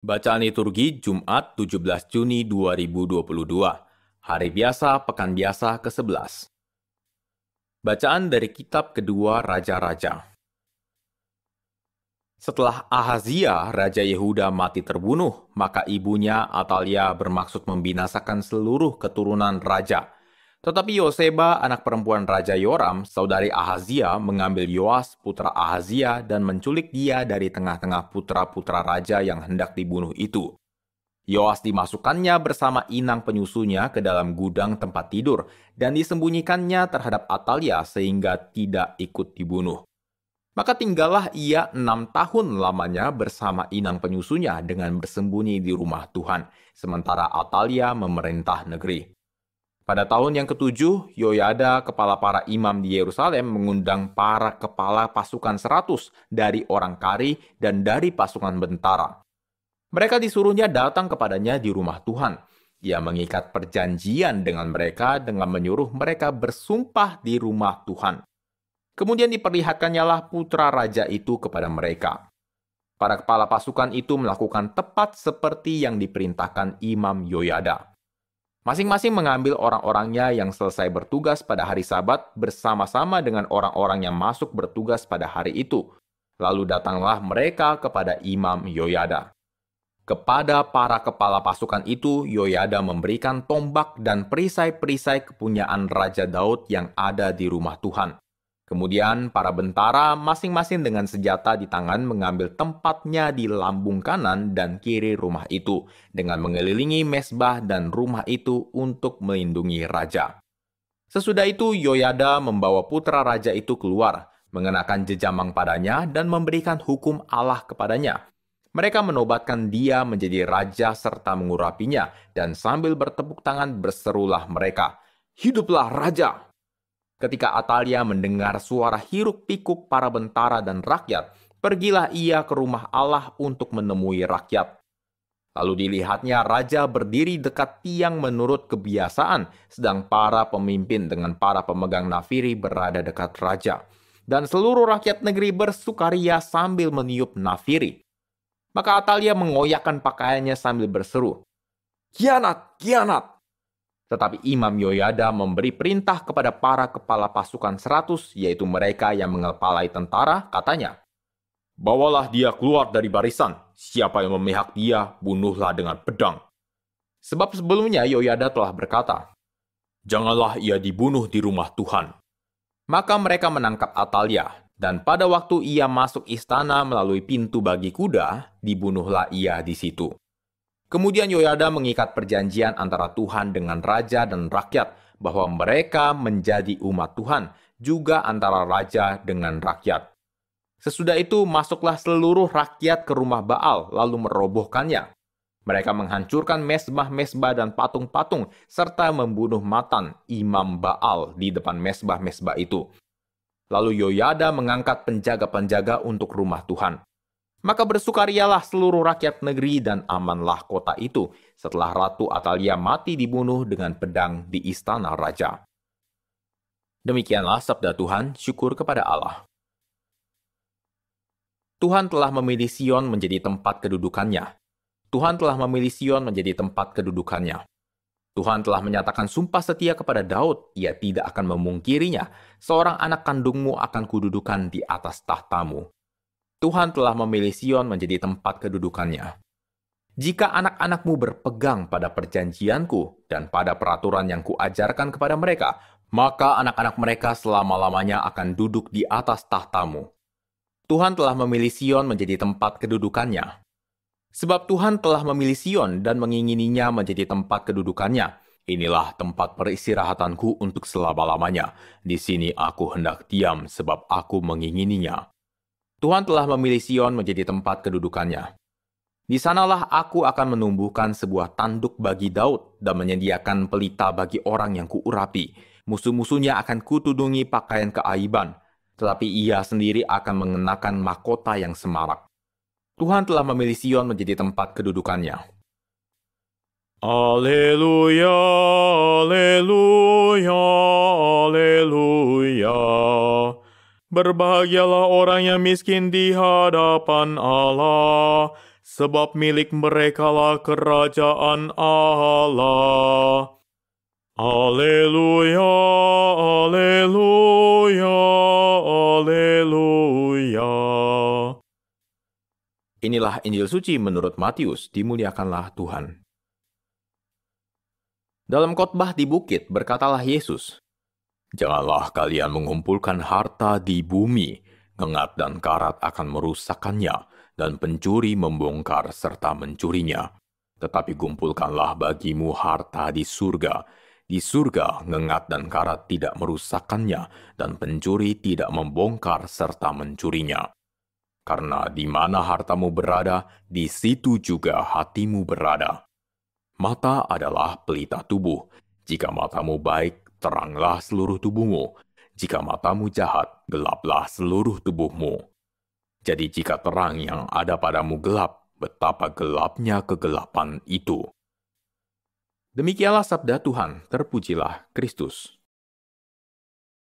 Bacaan liturgi Jumat 17 Juni 2022. Hari biasa, pekan biasa ke-11. Bacaan dari kitab kedua Raja-Raja. Setelah Ahazia, Raja Yehuda mati terbunuh, maka ibunya Atalia bermaksud membinasakan seluruh keturunan raja. Tetapi Yoseba, anak perempuan Raja Yoram, saudari Ahazia, mengambil Yoas, putra Ahazia, dan menculik dia dari tengah-tengah putra-putra raja yang hendak dibunuh itu. Yoas dimasukkannya bersama inang penyusunya ke dalam gudang tempat tidur, dan disembunyikannya terhadap Atalia sehingga tidak ikut dibunuh. Maka tinggallah ia 6 tahun lamanya bersama inang penyusunya dengan bersembunyi di rumah Tuhan, sementara Atalia memerintah negeri. Pada tahun yang ketujuh, Yoyada, kepala para imam di Yerusalem, mengundang para kepala pasukan 100 dari orang Kari dan dari pasukan bentara. Mereka disuruhnya datang kepadanya di rumah Tuhan. Ia mengikat perjanjian dengan mereka dengan menyuruh mereka bersumpah di rumah Tuhan. Kemudian diperlihatkannya lah putra raja itu kepada mereka. Para kepala pasukan itu melakukan tepat seperti yang diperintahkan Imam Yoyada. Masing-masing mengambil orang-orangnya yang selesai bertugas pada hari Sabat bersama-sama dengan orang-orang yang masuk bertugas pada hari itu. Lalu datanglah mereka kepada Imam Yoyada. Kepada para kepala pasukan itu, Yoyada memberikan tombak dan perisai-perisai kepunyaan Raja Daud yang ada di rumah Tuhan. Kemudian para bentara masing-masing dengan senjata di tangan mengambil tempatnya di lambung kanan dan kiri rumah itu, dengan mengelilingi mezbah dan rumah itu untuk melindungi raja. Sesudah itu Yoyada membawa putra raja itu keluar, mengenakan jejamang padanya dan memberikan hukum Allah kepadanya. Mereka menobatkan dia menjadi raja serta mengurapinya, dan sambil bertepuk tangan berserulah mereka, "Hiduplah raja!" Ketika Atalia mendengar suara hiruk-pikuk para bentara dan rakyat, pergilah ia ke rumah Allah untuk menemui rakyat. Lalu dilihatnya raja berdiri dekat tiang menurut kebiasaan, sedang para pemimpin dengan para pemegang nafiri berada dekat raja. Dan seluruh rakyat negeri bersukaria sambil meniup nafiri. Maka Atalia mengoyakkan pakaiannya sambil berseru, "Kianat! Kianat!" Tetapi Imam Yoyada memberi perintah kepada para kepala pasukan 100, yaitu mereka yang mengepalai tentara, katanya, "Bawalah dia keluar dari barisan. Siapa yang memihak dia, bunuhlah dengan pedang." Sebab sebelumnya Yoyada telah berkata, "Janganlah ia dibunuh di rumah Tuhan." Maka mereka menangkap Atalia, dan pada waktu ia masuk istana melalui pintu bagi kuda, dibunuhlah ia di situ. Kemudian Yoyada mengikat perjanjian antara Tuhan dengan raja dan rakyat, bahwa mereka menjadi umat Tuhan, juga antara raja dengan rakyat. Sesudah itu masuklah seluruh rakyat ke rumah Baal, lalu merobohkannya. Mereka menghancurkan mezbah-mezbah dan patung-patung, serta membunuh Matan, imam Baal, di depan mezbah-mezbah itu. Lalu Yoyada mengangkat penjaga-penjaga untuk rumah Tuhan. Maka bersukarialah seluruh rakyat negeri dan amanlah kota itu setelah Ratu Atalia mati dibunuh dengan pedang di istana raja. Demikianlah sabda Tuhan, syukur kepada Allah. Tuhan telah memilih Sion menjadi tempat kedudukannya. Tuhan telah memilih Sion menjadi tempat kedudukannya. Tuhan telah menyatakan sumpah setia kepada Daud, ia tidak akan memungkirinya. Seorang anak kandungmu akan kududukan di atas tahtamu. Tuhan telah memilih Sion menjadi tempat kedudukannya. Jika anak-anakmu berpegang pada perjanjianku dan pada peraturan yang kuajarkan kepada mereka, maka anak-anak mereka selama-lamanya akan duduk di atas tahtamu. Tuhan telah memilih Sion menjadi tempat kedudukannya. Sebab Tuhan telah memilih Sion dan mengingininya menjadi tempat kedudukannya. Inilah tempat peristirahatanku untuk selama-lamanya. Di sini aku hendak diam sebab aku mengingininya. Tuhan telah memilih Sion menjadi tempat kedudukannya. Di sanalah aku akan menumbuhkan sebuah tanduk bagi Daud dan menyediakan pelita bagi orang yang kuurapi. Musuh-musuhnya akan kutudungi pakaian keaiban, tetapi ia sendiri akan mengenakan mahkota yang semarak. Tuhan telah memilih Sion menjadi tempat kedudukannya. Alleluia, alleluia, alleluia. Berbahagialah orang yang miskin di hadapan Allah, sebab milik merekalah kerajaan Allah. Haleluya, haleluya, haleluya. Inilah Injil suci menurut Matius, dimuliakanlah Tuhan. Dalam khotbah di bukit berkatalah Yesus, "Janganlah kalian mengumpulkan harta di bumi, ngengat dan karat akan merusakkannya, dan pencuri membongkar serta mencurinya. Tetapi kumpulkanlah bagimu harta di surga. Di surga, ngengat dan karat tidak merusakkannya, dan pencuri tidak membongkar serta mencurinya. Karena di mana hartamu berada, di situ juga hatimu berada. Mata adalah pelita tubuh. Jika matamu baik, teranglah seluruh tubuhmu. Jika matamu jahat, gelaplah seluruh tubuhmu. Jadi jika terang yang ada padamu gelap, betapa gelapnya kegelapan itu." Demikianlah sabda Tuhan, terpujilah Kristus.